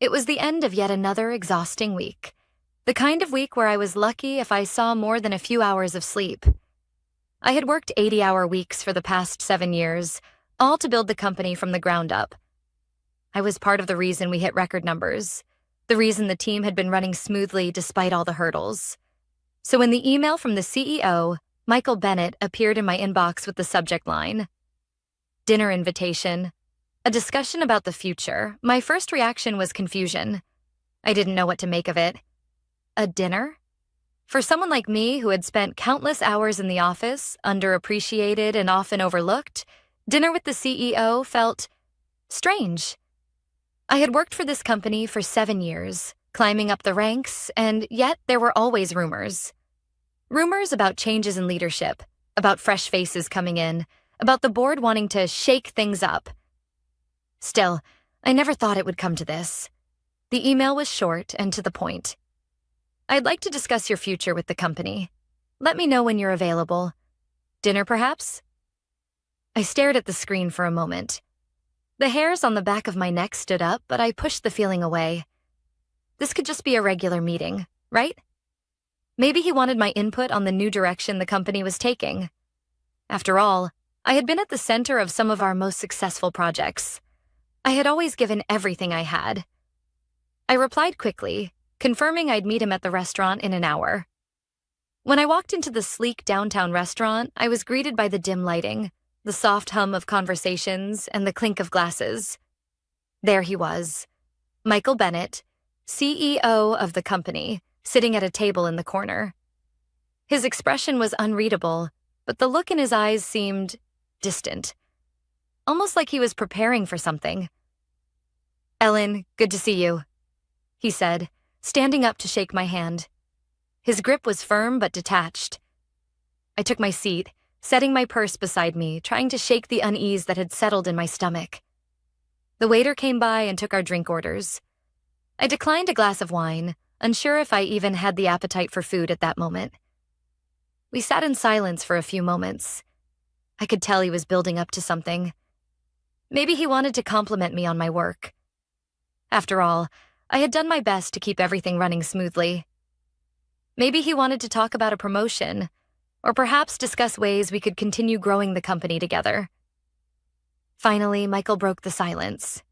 It was the end of yet another exhausting week. The kind of week where I was lucky if I saw more than a few hours of sleep. I had worked 80-hour weeks for the past 7 years, all to build the company from the ground up. I was part of the reason we hit record numbers, the reason the team had been running smoothly despite all the hurdles. So when the email from the CEO, Michael Bennett, appeared in my inbox with the subject line, "Dinner invitation, a discussion about the future," my first reaction was confusion. I didn't know what to make of it. A dinner? For someone like me who had spent countless hours in the office, underappreciated and often overlooked, dinner with the CEO felt strange. I had worked for this company for 7 years, climbing up the ranks, and yet there were always rumors. Rumors about changes in leadership, about fresh faces coming in, about the board wanting to shake things up. Still, I never thought it would come to this. The email was short and to the point. "I'd like to discuss your future with the company. Let me know when you're available. Dinner, perhaps?" I stared at the screen for a moment. The hairs on the back of my neck stood up, but I pushed the feeling away. This could just be a regular meeting, right? Maybe he wanted my input on the new direction the company was taking. After all, I had been at the center of some of our most successful projects. I had always given everything I had. I replied quickly, confirming I'd meet him at the restaurant in an hour. When I walked into the sleek downtown restaurant, I was greeted by the dim lighting, the soft hum of conversations, and the clink of glasses. There he was, Michael Bennett, CEO of the company, sitting at a table in the corner. His expression was unreadable, but the look in his eyes seemed distant, almost like he was preparing for something. "Ellen, good to see you," he said, standing up to shake my hand. His grip was firm but detached. I took my seat, setting my purse beside me, trying to shake the unease that had settled in my stomach. The waiter came by and took our drink orders. I declined a glass of wine, unsure if I even had the appetite for food at that moment. We sat in silence for a few moments. I could tell he was building up to something. Maybe he wanted to compliment me on my work. After all, I had done my best to keep everything running smoothly. Maybe he wanted to talk about a promotion, or perhaps discuss ways we could continue growing the company together. Finally, Michael broke the silence.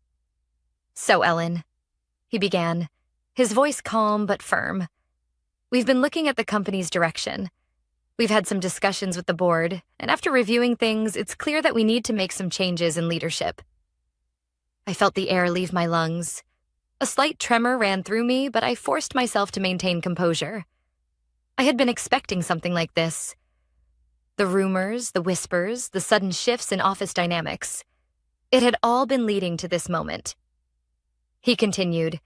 "So, Ellen," he began, his voice calm but firm. "We've been looking at the company's direction. We've had some discussions with the board, and after reviewing things, it's clear that we need to make some changes in leadership." I felt the air leave my lungs. A slight tremor ran through me, but I forced myself to maintain composure. I had been expecting something like this. The rumors, the whispers, the sudden shifts in office dynamics. It had all been leading to this moment. He continued,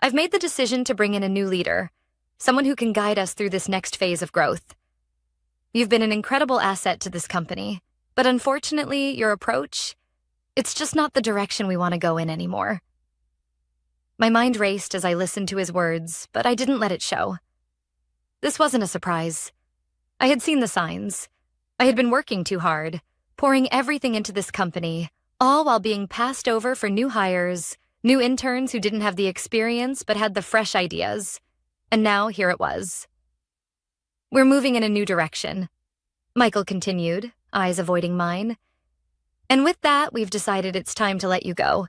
"I've made the decision to bring in a new leader, someone who can guide us through this next phase of growth. You've been an incredible asset to this company, but unfortunately, your approach, it's just not the direction we want to go in anymore." My mind raced as I listened to his words, but I didn't let it show. This wasn't a surprise. I had seen the signs. I had been working too hard, pouring everything into this company, all while being passed over for new hires, new interns who didn't have the experience but had the fresh ideas. And now here it was. "We're moving in a new direction," Michael continued, eyes avoiding mine. "And with that, we've decided it's time to let you go.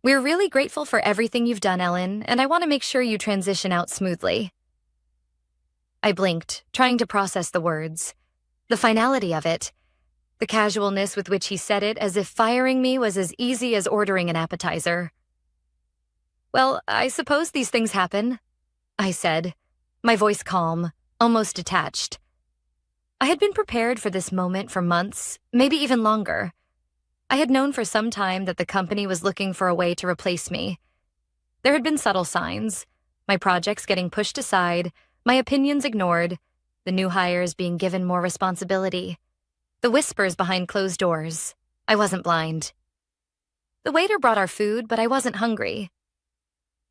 We're really grateful for everything you've done, Ellen, and I want to make sure you transition out smoothly." I blinked, trying to process the words. The finality of it. The casualness with which he said it, as if firing me was as easy as ordering an appetizer. "Well, I suppose these things happen," I said, my voice calm, almost detached. I had been prepared for this moment for months, maybe even longer. I had known for some time that the company was looking for a way to replace me. There had been subtle signs, my projects getting pushed aside, my opinions ignored, the new hires being given more responsibility, the whispers behind closed doors. I wasn't blind. The waiter brought our food, but I wasn't hungry.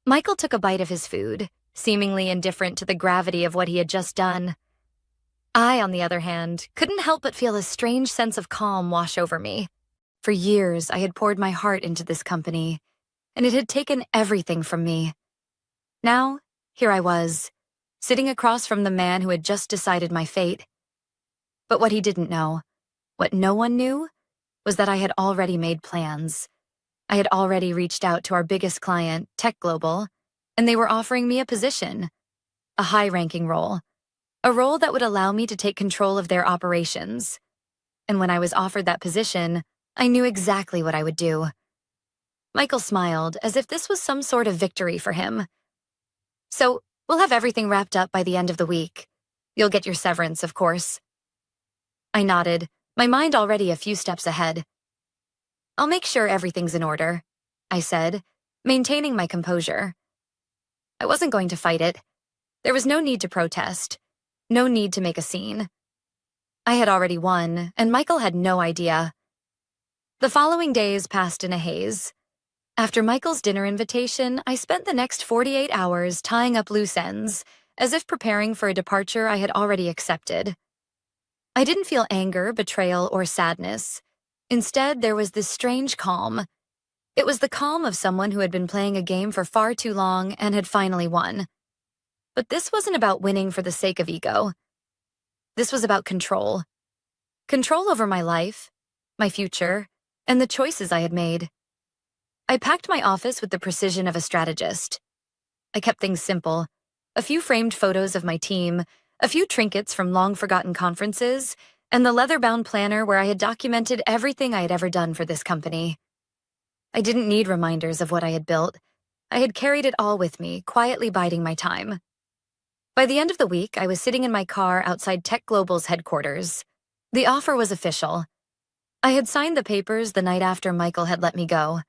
Michael took a bite of his food, seemingly indifferent to the gravity of what he had just done. I, on the other hand, couldn't help but feel a strange sense of calm wash over me. For years, I had poured my heart into this company, and it had taken everything from me. Now, here I was, sitting across from the man who had just decided my fate. But what he didn't know, what no one knew, was that I had already made plans. I had already reached out to our biggest client, Tech Global, and they were offering me a position, a high-ranking role, a role that would allow me to take control of their operations. And when I was offered that position, I knew exactly what I would do. Michael smiled, as if this was some sort of victory for him. So, we'll have everything wrapped up by the end of the week. You'll get your severance, of course. I nodded, my mind already a few steps ahead. I'll make sure everything's in order, I said, maintaining my composure. I wasn't going to fight it. There was no need to protest, no need to make a scene. I had already won, and Michael had no idea. The following days passed in a haze. After Michael's dinner invitation, I spent the next 48 hours tying up loose ends, as if preparing for a departure I had already accepted. I didn't feel anger, betrayal, or sadness. Instead, there was this strange calm. It was the calm of someone who had been playing a game for far too long and had finally won. But this wasn't about winning for the sake of ego. This was about control. Control over my life, my future, and the choices I had made. I packed my office with the precision of a strategist. I kept things simple. A few framed photos of my team, a few trinkets from long-forgotten conferences, and the leather-bound planner where I had documented everything I had ever done for this company. I didn't need reminders of what I had built. I had carried it all with me, quietly biding my time. By the end of the week, I was sitting in my car outside Tech Global's headquarters. The offer was official. I had signed the papers the night after Michael had let me go.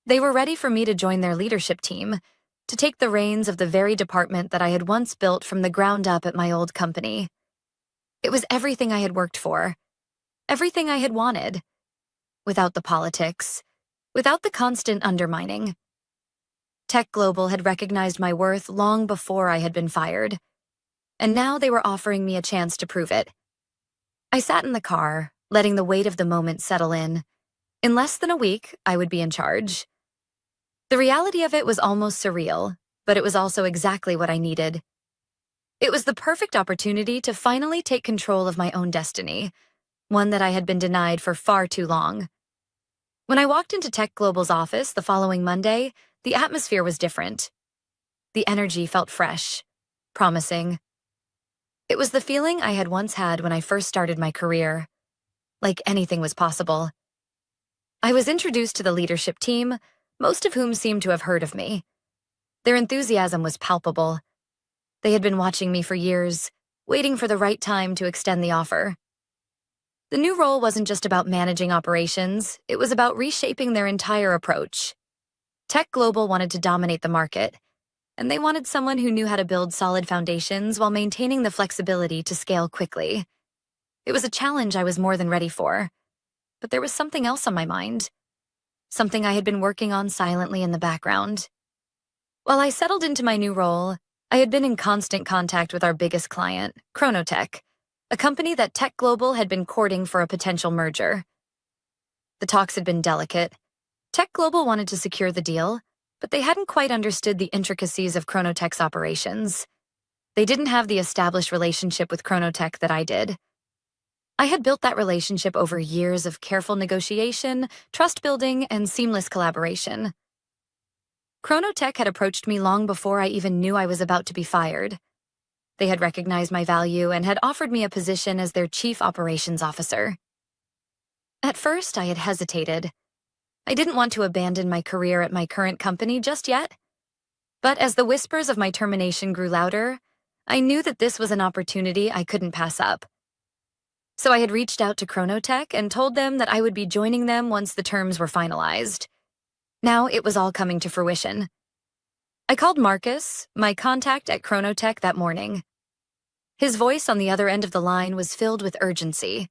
They were ready for me to join their leadership team, to take the reins of the very department that I had once built from the ground up at my old company. It was everything I had worked for, everything I had wanted, without the politics, without the constant undermining. Tech Global had recognized my worth long before I had been fired, and now they were offering me a chance to prove it. I sat in the car, letting the weight of the moment settle in. In less than a week, I would be in charge. The reality of it was almost surreal, but it was also exactly what I needed. It was the perfect opportunity to finally take control of my own destiny, one that I had been denied for far too long. When I walked into Tech Global's office the following Monday, the atmosphere was different. The energy felt fresh, promising. It was the feeling I had once had when I first started my career, like anything was possible. I was introduced to the leadership team, most of whom seemed to have heard of me. Their enthusiasm was palpable. They had been watching me for years, waiting for the right time to extend the offer. The new role wasn't just about managing operations, it was about reshaping their entire approach. Tech Global wanted to dominate the market, and they wanted someone who knew how to build solid foundations while maintaining the flexibility to scale quickly. It was a challenge I was more than ready for, but there was something else on my mind. Something I had been working on silently in the background. While I settled into my new role, I had been in constant contact with our biggest client, Chronotech, a company that Tech Global had been courting for a potential merger. The talks had been delicate. Tech Global wanted to secure the deal, but they hadn't quite understood the intricacies of Chronotech's operations. They didn't have the established relationship with Chronotech that I did. I had built that relationship over years of careful negotiation, trust building, and seamless collaboration. Chronotech had approached me long before I even knew I was about to be fired. They had recognized my value and had offered me a position as their chief operations officer. At first, I had hesitated. I didn't want to abandon my career at my current company just yet. But as the whispers of my termination grew louder, I knew that this was an opportunity I couldn't pass up. So I had reached out to Chronotech and told them that I would be joining them once the terms were finalized. Now it was all coming to fruition. I called Marcus, my contact at Chronotech, that morning. His voice on the other end of the line was filled with urgency.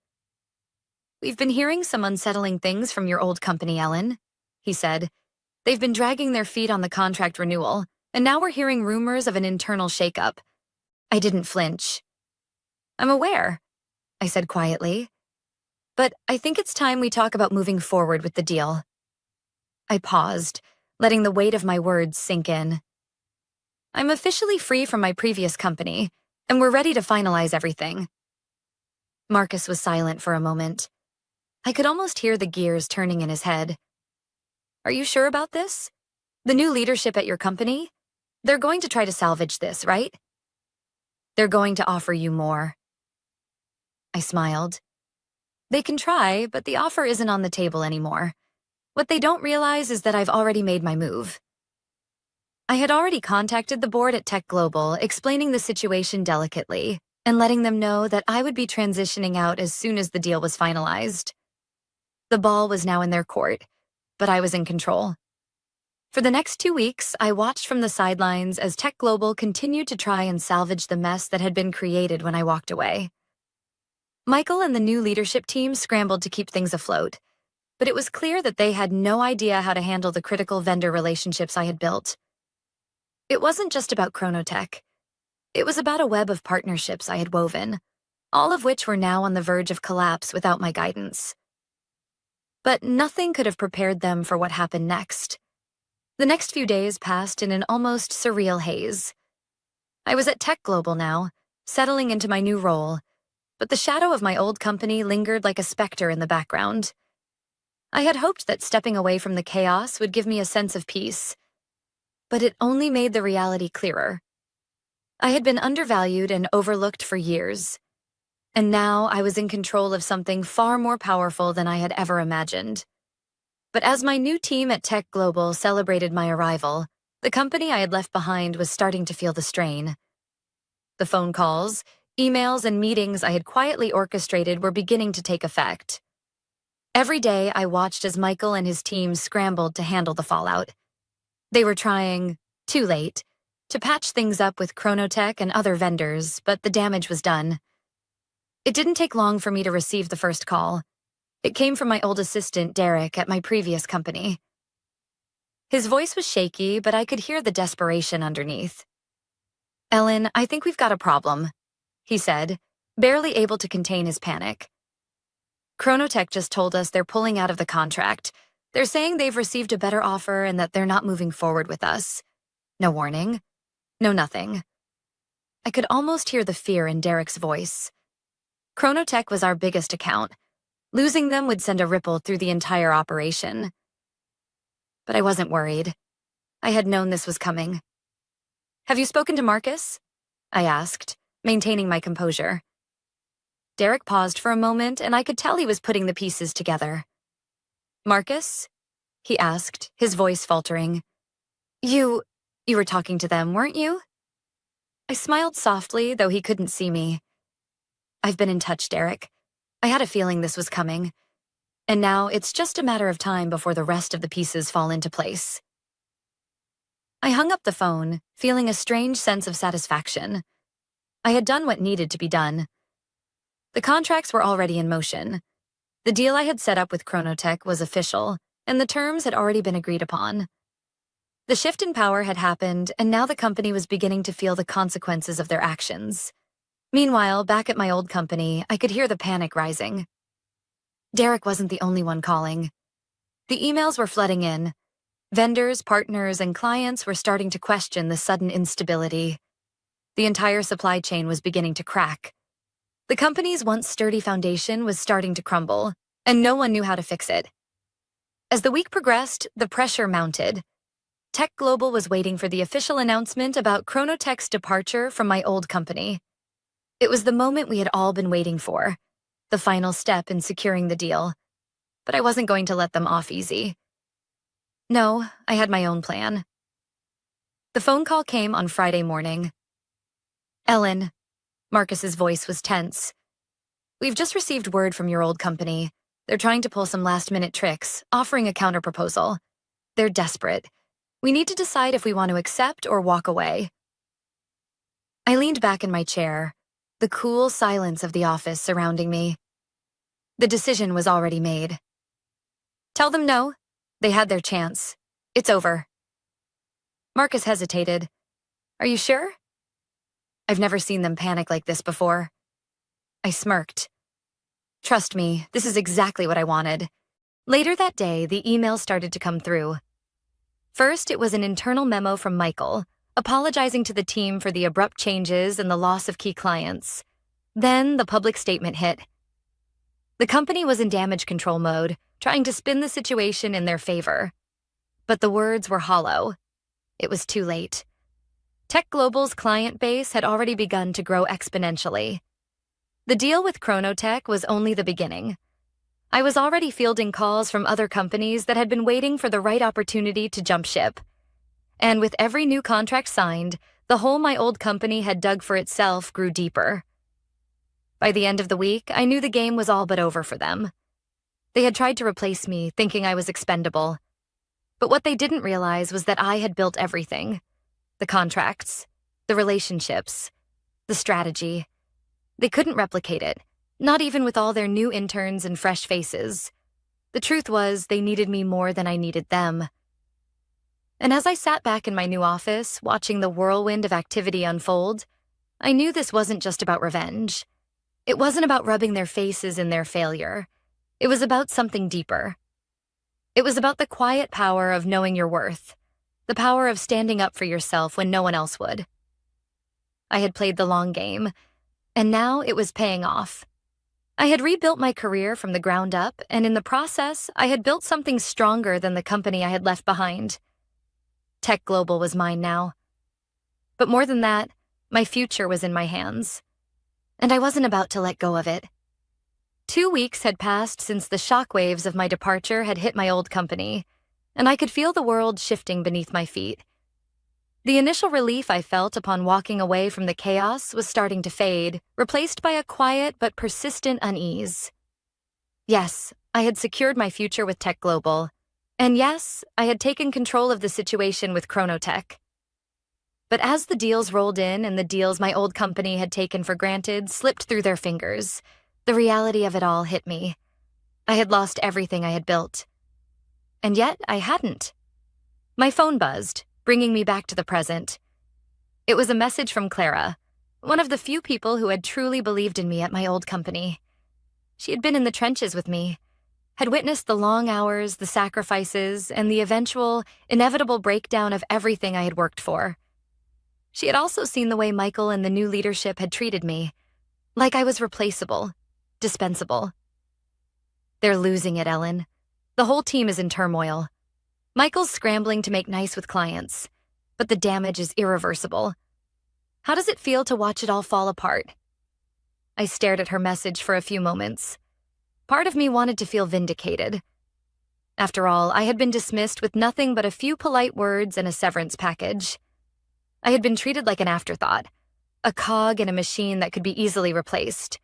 "We've been hearing some unsettling things from your old company, Ellen," he said. "They've been dragging their feet on the contract renewal, and now we're hearing rumors of an internal shakeup." I didn't flinch. "I'm aware," I said quietly. "But I think it's time we talk about moving forward with the deal." I paused, letting the weight of my words sink in. I'm officially free from my previous company, and we're ready to finalize everything. Marcus was silent for a moment. I could almost hear the gears turning in his head. Are you sure about this? The new leadership at your company? They're going to try to salvage this, right? They're going to offer you more. I smiled. They can try, but the offer isn't on the table anymore. What they don't realize is that I've already made my move. I had already contacted the board at Tech Global, explaining the situation delicately and letting them know that I would be transitioning out as soon as the deal was finalized. The ball was now in their court, but I was in control. For the next 2 weeks, I watched from the sidelines as Tech Global continued to try and salvage the mess that had been created when I walked away. Michael and the new leadership team scrambled to keep things afloat, but it was clear that they had no idea how to handle the critical vendor relationships I had built. It wasn't just about Chronotech. It was about a web of partnerships I had woven, all of which were now on the verge of collapse without my guidance. But nothing could have prepared them for what happened next. The next few days passed in an almost surreal haze. I was at Tech Global now, settling into my new role, but the shadow of my old company lingered like a specter in the background. I had hoped that stepping away from the chaos would give me a sense of peace, but it only made the reality clearer. I had been undervalued and overlooked for years, and now I was in control of something far more powerful than I had ever imagined. But as my new team at Tech Global celebrated my arrival, the company I had left behind was starting to feel the strain. The phone calls, emails, and meetings I had quietly orchestrated were beginning to take effect. Every day, I watched as Michael and his team scrambled to handle the fallout. They were trying, too late, to patch things up with Chronotech and other vendors, but the damage was done. It didn't take long for me to receive the first call. It came from my old assistant, Derek, at my previous company. His voice was shaky, but I could hear the desperation underneath. "Ellen, I think we've got a problem," he said, barely able to contain his panic. "Chronotech just told us they're pulling out of the contract. They're saying they've received a better offer and that they're not moving forward with us. No warning. No nothing." I could almost hear the fear in Derek's voice. Chronotech was our biggest account. Losing them would send a ripple through the entire operation. But I wasn't worried. I had known this was coming. "Have you spoken to Marcus?" I asked, maintaining my composure. Derek paused for a moment, and I could tell he was putting the pieces together. "Marcus?" he asked, his voice faltering. You were talking to them, weren't you?" I smiled softly, though he couldn't see me. "I've been in touch, Derek. I had a feeling this was coming. And now it's just a matter of time before the rest of the pieces fall into place." I hung up the phone, feeling a strange sense of satisfaction. I had done what needed to be done. The contracts were already in motion. The deal I had set up with Chronotech was official, and the terms had already been agreed upon. The shift in power had happened, and now the company was beginning to feel the consequences of their actions. Meanwhile, back at my old company, I could hear the panic rising. Derek wasn't the only one calling. The emails were flooding in. Vendors, partners, and clients were starting to question the sudden instability. The entire supply chain was beginning to crack. The company's once sturdy foundation was starting to crumble, and no one knew how to fix it. As the week progressed, the pressure mounted. Tech Global was waiting for the official announcement about Chronotech's departure from my old company. It was the moment we had all been waiting for, the final step in securing the deal. But I wasn't going to let them off easy. No, I had my own plan. The phone call came on Friday morning. "Ellen," Marcus's voice was tense. "We've just received word from your old company. They're trying to pull some last-minute tricks, offering a counterproposal. They're desperate. We need to decide if we want to accept or walk away." I leaned back in my chair, the cool silence of the office surrounding me. The decision was already made. "Tell them no. They had their chance. It's over." Marcus hesitated. "Are you sure?" I've never seen them panic like this before. I smirked. "Trust me, this is exactly what I wanted." Later that day, the emails started to come through. First, it was an internal memo from Michael, apologizing to the team for the abrupt changes and the loss of key clients. Then, the public statement hit. The company was in damage control mode, trying to spin the situation in their favor. But the words were hollow. It was too late. Tech Global's client base had already begun to grow exponentially. The deal with Chronotech was only the beginning. I was already fielding calls from other companies that had been waiting for the right opportunity to jump ship. And with every new contract signed, the hole my old company had dug for itself grew deeper. By the end of the week, I knew the game was all but over for them. They had tried to replace me, thinking I was expendable. But what they didn't realize was that I had built everything. The contracts, the relationships, the strategy. They couldn't replicate it, not even with all their new interns and fresh faces. The truth was, they needed me more than I needed them. And as I sat back in my new office, watching the whirlwind of activity unfold, I knew this wasn't just about revenge. It wasn't about rubbing their faces in their failure. It was about something deeper. It was about the quiet power of knowing your worth, the power of standing up for yourself when no one else would. I had played the long game, and now it was paying off. I had rebuilt my career from the ground up, and in the process, I had built something stronger than the company I had left behind. Tech Global was mine now. But more than that, my future was in my hands. And I wasn't about to let go of it. 2 weeks had passed since the shockwaves of my departure had hit my old company, and I could feel the world shifting beneath my feet. The initial relief I felt upon walking away from the chaos was starting to fade, replaced by a quiet but persistent unease. Yes, I had secured my future with Tech Global, and yes, I had taken control of the situation with Chronotech. But as the deals rolled in and the deals my old company had taken for granted slipped through their fingers, the reality of it all hit me. I had lost everything I had built. And yet, I hadn't. My phone buzzed, bringing me back to the present. It was a message from Clara, one of the few people who had truly believed in me at my old company. She had been in the trenches with me, had witnessed the long hours, the sacrifices, and the eventual, inevitable breakdown of everything I had worked for. She had also seen the way Michael and the new leadership had treated me, like I was replaceable, dispensable. They're losing it, Ellen. The whole team is in turmoil. Michael's scrambling to make nice with clients, but the damage is irreversible. How does it feel to watch it all fall apart? I stared at her message for a few moments. Part of me wanted to feel vindicated. After all, I had been dismissed with nothing but a few polite words and a severance package. I had been treated like an afterthought, a cog in a machine that could be easily replaced.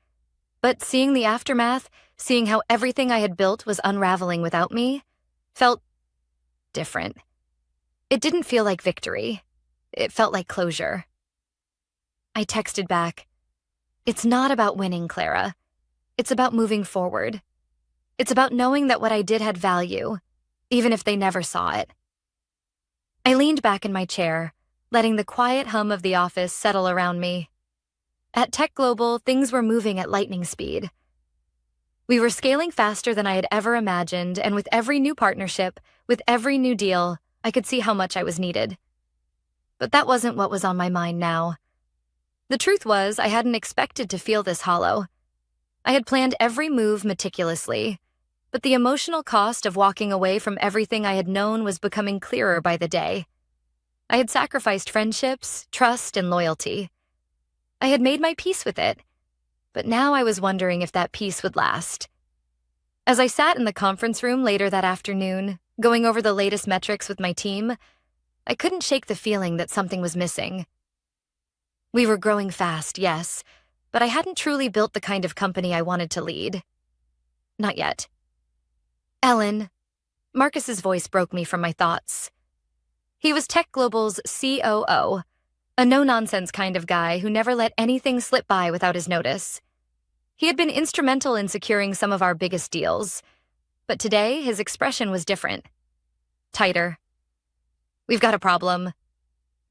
But seeing the aftermath, seeing how everything I had built was unraveling without me, felt different. It didn't feel like victory. It felt like closure. I texted back, "It's not about winning, Clara. It's about moving forward. It's about knowing that what I did had value, even if they never saw it." I leaned back in my chair, letting the quiet hum of the office settle around me. At Tech Global, things were moving at lightning speed. We were scaling faster than I had ever imagined, and with every new partnership, with every new deal, I could see how much I was needed. But that wasn't what was on my mind now. The truth was, I hadn't expected to feel this hollow. I had planned every move meticulously, but the emotional cost of walking away from everything I had known was becoming clearer by the day. I had sacrificed friendships, trust, and loyalty. I had made my peace with it, but now I was wondering if that peace would last. As I sat in the conference room later that afternoon, going over the latest metrics with my team, I couldn't shake the feeling that something was missing. We were growing fast, yes, but I hadn't truly built the kind of company I wanted to lead. Not yet. Ellen, Marcus's voice broke me from my thoughts. He was Tech Global's COO, a no-nonsense kind of guy who never let anything slip by without his notice. He had been instrumental in securing some of our biggest deals, but today his expression was different. Tighter. "We've got a problem."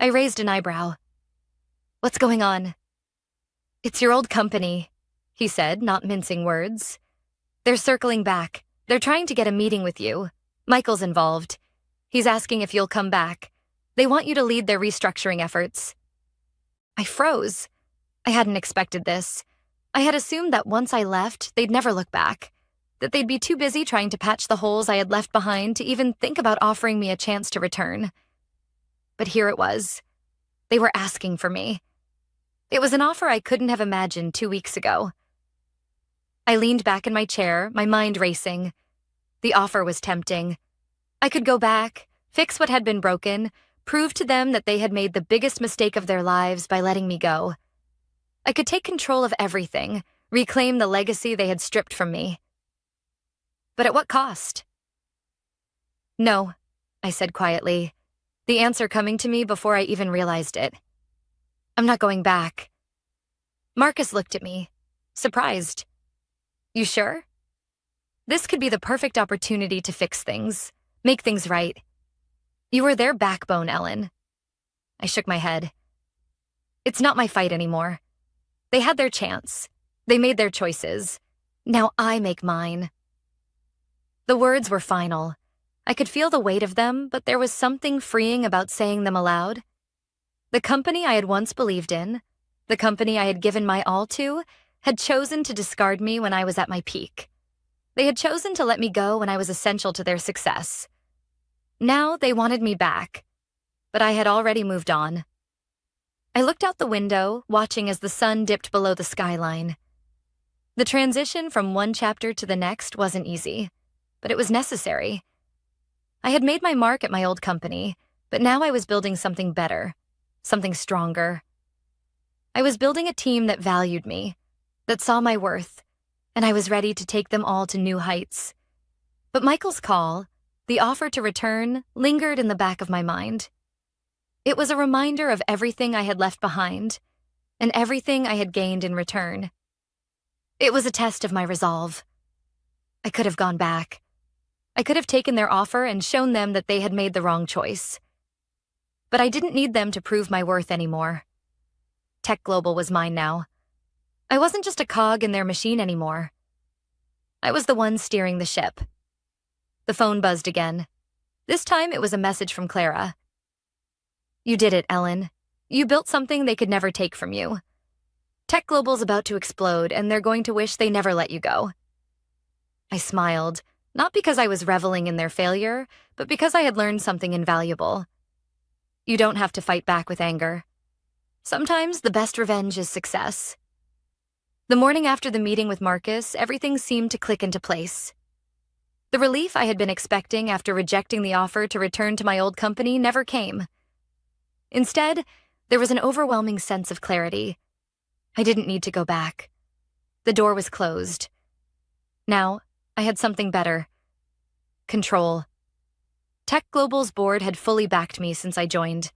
I raised an eyebrow. "What's going on?" "It's your old company," he said, not mincing words. "They're circling back. They're trying to get a meeting with you. Michael's involved. He's asking if you'll come back. They want you to lead their restructuring efforts." I froze. I hadn't expected this. I had assumed that once I left, they'd never look back, that they'd be too busy trying to patch the holes I had left behind to even think about offering me a chance to return. But here it was. They were asking for me. It was an offer I couldn't have imagined 2 weeks ago. I leaned back in my chair, my mind racing. The offer was tempting. I could go back, fix what had been broken, prove to them that they had made the biggest mistake of their lives by letting me go. I could take control of everything, reclaim the legacy they had stripped from me. But at what cost? "No," I said quietly, the answer coming to me before I even realized it. "I'm not going back." Marcus looked at me, surprised. "You sure? This could be the perfect opportunity to fix things, make things right. You were their backbone, Ellen." I shook my head. "It's not my fight anymore. They had their chance. They made their choices. Now I make mine." The words were final. I could feel the weight of them, but there was something freeing about saying them aloud. The company I had once believed in, the company I had given my all to, had chosen to discard me when I was at my peak. They had chosen to let me go when I was essential to their success. Now they wanted me back, but I had already moved on. I looked out the window, watching as the sun dipped below the skyline. The transition from one chapter to the next wasn't easy, but it was necessary. I had made my mark at my old company, but now I was building something better, something stronger. I was building a team that valued me, that saw my worth, and I was ready to take them all to new heights. But Michael's call, the offer to return, lingered in the back of my mind. It was a reminder of everything I had left behind, and everything I had gained in return. It was a test of my resolve. I could have gone back. I could have taken their offer and shown them that they had made the wrong choice. But I didn't need them to prove my worth anymore. Tech Global was mine now. I wasn't just a cog in their machine anymore. I was the one steering the ship. The phone buzzed again. This time it was a message from Clara. "You did it, Ellen. You built something they could never take from you. Tech Global's about to explode, and they're going to wish they never let you go." I smiled, not because I was reveling in their failure, but because I had learned something invaluable. You don't have to fight back with anger. Sometimes the best revenge is success. The morning after the meeting with Marcus, everything seemed to click into place. The relief I had been expecting after rejecting the offer to return to my old company never came. Instead, there was an overwhelming sense of clarity. I didn't need to go back. The door was closed. Now, I had something better. Control. Tech Global's board had fully backed me since I joined.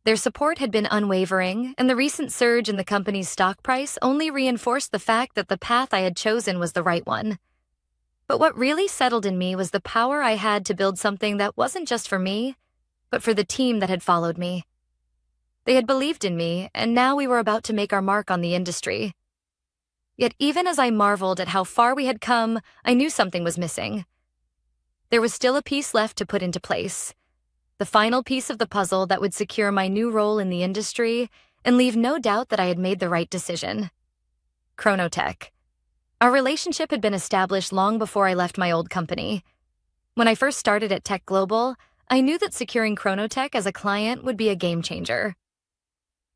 Their support had been unwavering, and the recent surge in the company's stock price only reinforced the fact that the path I had chosen was the right one. But what really settled in me was the power I had to build something that wasn't just for me, but for the team that had followed me. They had believed in me, and now we were about to make our mark on the industry. Yet even as I marveled at how far we had come, I knew something was missing. There was still a piece left to put into place. The final piece of the puzzle that would secure my new role in the industry and leave no doubt that I had made the right decision. Chronotech. Our relationship had been established long before I left my old company. When I first started at Tech Global, I knew that securing Chronotech as a client would be a game changer.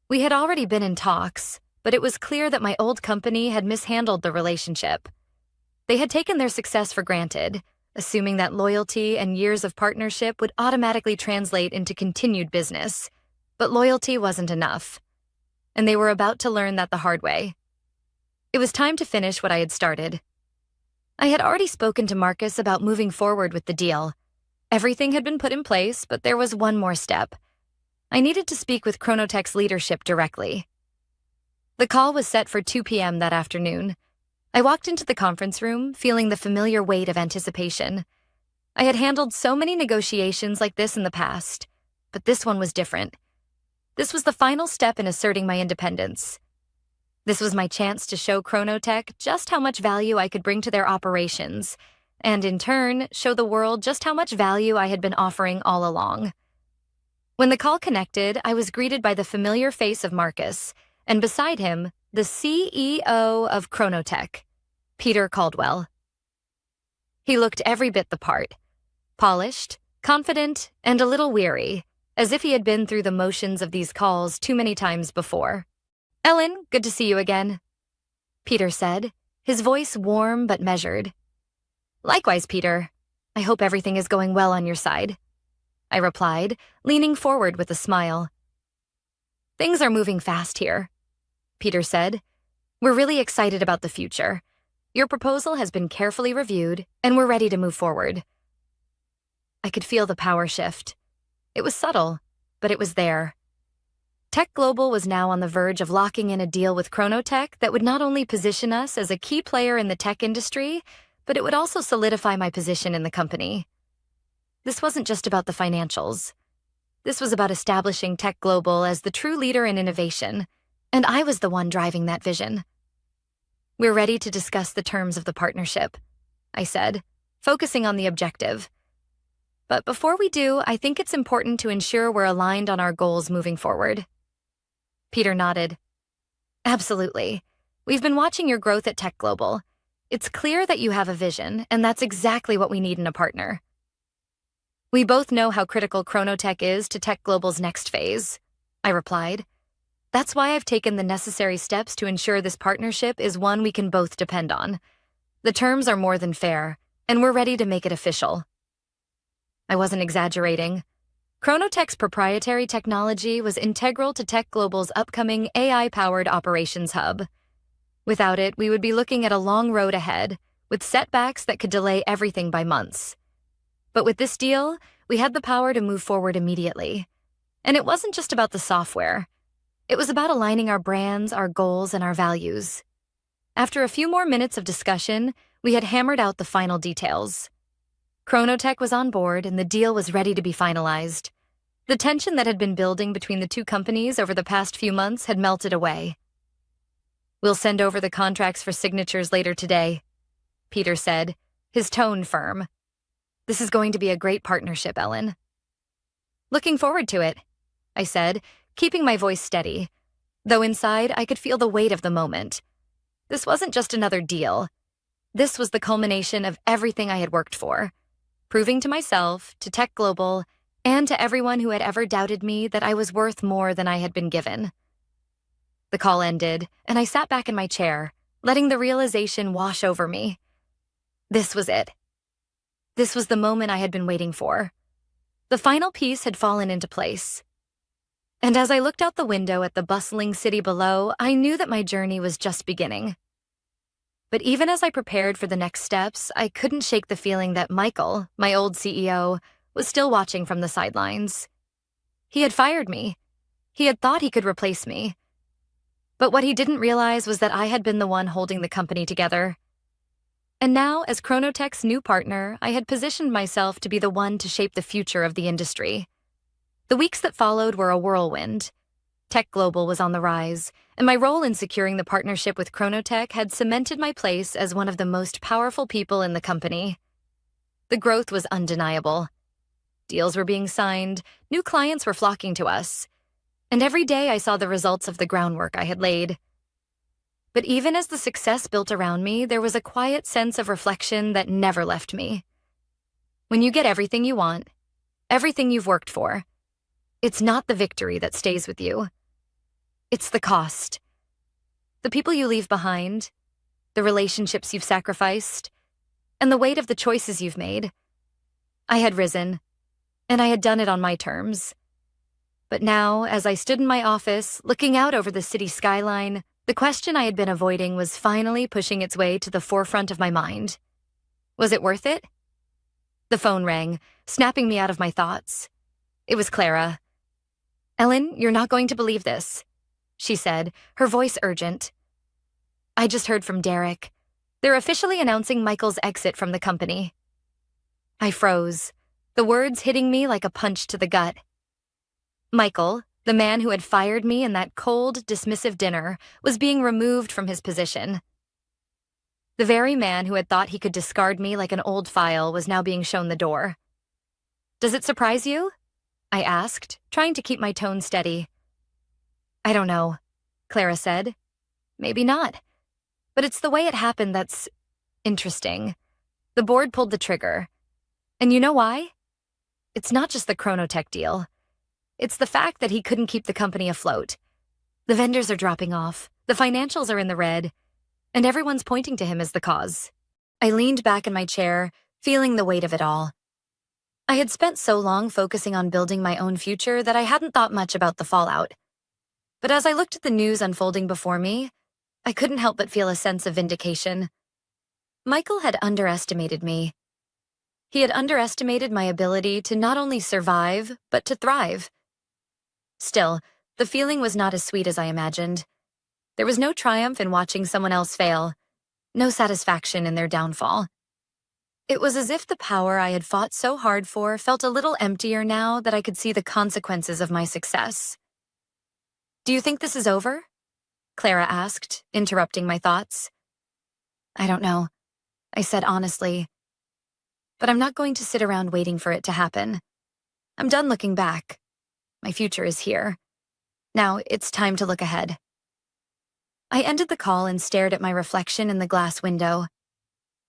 We had already been in talks, but it was clear that my old company had mishandled the relationship. They had taken their success for granted, assuming that loyalty and years of partnership would automatically translate into continued business. But loyalty wasn't enough, and they were about to learn that the hard way. It was time to finish what I had started. I had already spoken to Marcus about moving forward with the deal. Everything had been put in place, but there was one more step. I needed to speak with Chronotech's leadership directly. The call was set for 2 p.m. that afternoon. I walked into the conference room, feeling the familiar weight of anticipation. I had handled so many negotiations like this in the past, but this one was different. This was the final step in asserting my independence. This was my chance to show Chronotech just how much value I could bring to their operations, and in turn, show the world just how much value I had been offering all along. When the call connected, I was greeted by the familiar face of Marcus, and beside him, the CEO of Chronotech, Peter Caldwell. He looked every bit the part, polished, confident, and a little weary, as if he had been through the motions of these calls too many times before. "Ellen, good to see you again," Peter said, his voice warm but measured. "Likewise, Peter. I hope everything is going well on your side," I replied, leaning forward with a smile. "Things are moving fast here," Peter said. "We're really excited about the future. Your proposal has been carefully reviewed, and we're ready to move forward." I could feel the power shift. It was subtle, but it was there. Tech Global was now on the verge of locking in a deal with Chronotech that would not only position us as a key player in the tech industry, but it would also solidify my position in the company. This wasn't just about the financials. This was about establishing Tech Global as the true leader in innovation, and I was the one driving that vision. "We're ready to discuss the terms of the partnership," I said, focusing on the objective. "But before we do, I think it's important to ensure we're aligned on our goals moving forward." Peter nodded. "Absolutely. We've been watching your growth at Tech Global. It's clear that you have a vision, and that's exactly what we need in a partner." "We both know how critical Chronotech is to Tech Global's next phase," I replied. "That's why I've taken the necessary steps to ensure this partnership is one we can both depend on. The terms are more than fair, and we're ready to make it official." I wasn't exaggerating. Chronotech's proprietary technology was integral to Tech Global's upcoming AI-powered operations hub. Without it, we would be looking at a long road ahead, with setbacks that could delay everything by months. But with this deal, we had the power to move forward immediately. And it wasn't just about the software. It was about aligning our brands, our goals, and our values. After a few more minutes of discussion, we had hammered out the final details. Chronotech was on board, and the deal was ready to be finalized. The tension that had been building between the two companies over the past few months had melted away. "We'll send over the contracts for signatures later today," Peter said, his tone firm. "This is going to be a great partnership, Ellen." "Looking forward to it," I said, keeping my voice steady, though inside I could feel the weight of the moment. This wasn't just another deal. This was the culmination of everything I had worked for, proving to myself, to Tech Global, and to everyone who had ever doubted me that I was worth more than I had been given. The call ended, and I sat back in my chair, letting the realization wash over me. This was it. This was the moment I had been waiting for. The final piece had fallen into place. And as I looked out the window at the bustling city below, I knew that my journey was just beginning. But even as I prepared for the next steps, I couldn't shake the feeling that Michael, my old CEO, was still watching from the sidelines. He had fired me. He had thought he could replace me. But what he didn't realize was that I had been the one holding the company together. And now, as Chronotech's new partner, I had positioned myself to be the one to shape the future of the industry. The weeks that followed were a whirlwind. Tech Global was on the rise, and my role in securing the partnership with Chronotech had cemented my place as one of the most powerful people in the company. The growth was undeniable. Deals were being signed, new clients were flocking to us, and every day I saw the results of the groundwork I had laid. But even as the success built around me, there was a quiet sense of reflection that never left me. When you get everything you want, everything you've worked for, it's not the victory that stays with you. It's the cost. The people you leave behind, the relationships you've sacrificed, and the weight of the choices you've made. I had risen, and I had done it on my terms. But now, as I stood in my office, looking out over the city skyline, the question I had been avoiding was finally pushing its way to the forefront of my mind. Was it worth it? The phone rang, snapping me out of my thoughts. It was Clara. "Ellen, you're not going to believe this," she said, her voice urgent. "I just heard from Derek. They're officially announcing Michael's exit from the company." I froze, the words hitting me like a punch to the gut. Michael, the man who had fired me in that cold, dismissive dinner, was being removed from his position. The very man who had thought he could discard me like an old file was now being shown the door. "Does it surprise you?" I asked, trying to keep my tone steady. "I don't know," Clara said. "Maybe not. But it's the way it happened that's interesting." The board pulled the trigger. And you know why? It's not just the Chronotech deal. It's the fact that he couldn't keep the company afloat. The vendors are dropping off, the financials are in the red, and everyone's pointing to him as the cause. I leaned back in my chair, feeling the weight of it all. I had spent so long focusing on building my own future that I hadn't thought much about the fallout. But as I looked at the news unfolding before me, I couldn't help but feel a sense of vindication. Michael had underestimated me. He had underestimated my ability to not only survive, but to thrive. Still, the feeling was not as sweet as I imagined. There was no triumph in watching someone else fail, no satisfaction in their downfall. It was as if the power I had fought so hard for felt a little emptier now that I could see the consequences of my success. "Do you think this is over?" Clara asked, interrupting my thoughts. "I don't know," I said honestly. "But I'm not going to sit around waiting for it to happen. I'm done looking back. My future is here. Now it's time to look ahead." I ended the call and stared at my reflection in the glass window.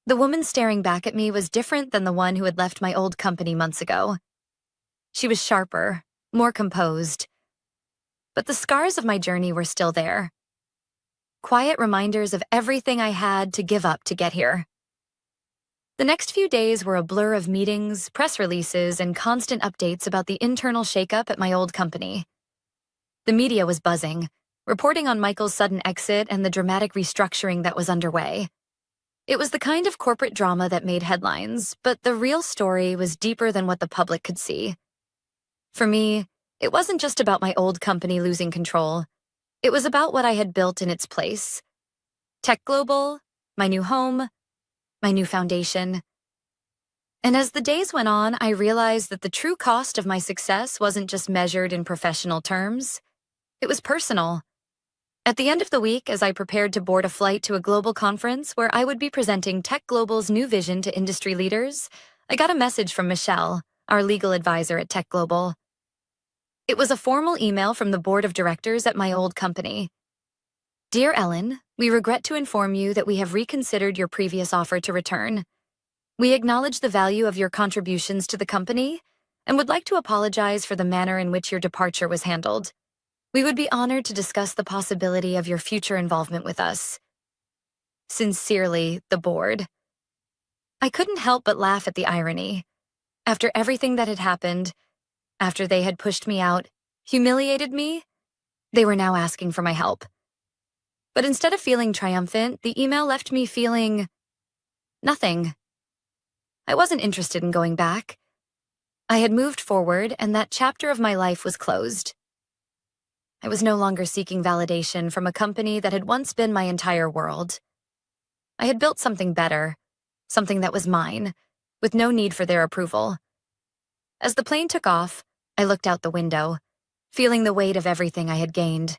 The woman staring back at me was different than the one who had left my old company months ago. She was sharper, more composed. But the scars of my journey were still there. Quiet reminders of everything I had to give up to get here. The next few days were a blur of meetings, press releases, and constant updates about the internal shakeup at my old company. The media was buzzing, reporting on Michael's sudden exit and the dramatic restructuring that was underway. It was the kind of corporate drama that made headlines, but the real story was deeper than what the public could see. For me, it wasn't just about my old company losing control. It was about what I had built in its place. Tech Global, my new home, my new foundation. And as the days went on, I realized that the true cost of my success wasn't just measured in professional terms. It was personal. At the end of the week, as I prepared to board a flight to a global conference where I would be presenting Tech Global's new vision to industry leaders, I got a message from Michelle, our legal advisor at Tech Global. It was a formal email from the board of directors at my old company. "Dear Ellen, we regret to inform you that we have reconsidered your previous offer to return. We acknowledge the value of your contributions to the company and would like to apologize for the manner in which your departure was handled. We would be honored to discuss the possibility of your future involvement with us. Sincerely, the board." I couldn't help but laugh at the irony. After everything that had happened, after they had pushed me out, humiliated me, they were now asking for my help. But instead of feeling triumphant, the email left me feeling nothing. I wasn't interested in going back. I had moved forward, and that chapter of my life was closed. I was no longer seeking validation from a company that had once been my entire world. I had built something better, something that was mine, with no need for their approval. As the plane took off, I looked out the window, feeling the weight of everything I had gained.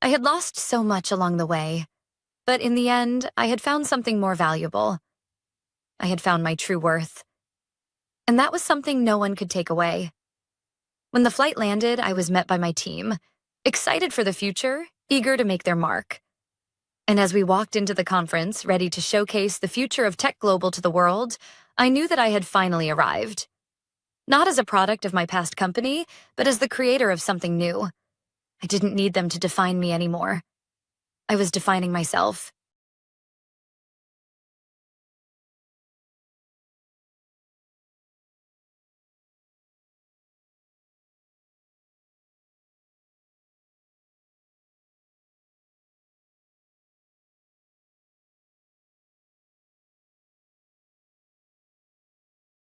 I had lost so much along the way, but in the end, I had found something more valuable. I had found my true worth. And that was something no one could take away. When the flight landed, I was met by my team, excited for the future, eager to make their mark. And as we walked into the conference, ready to showcase the future of Tech Global to the world, I knew that I had finally arrived. Not as a product of my past company, but as the creator of something new. I didn't need them to define me anymore. I was defining myself.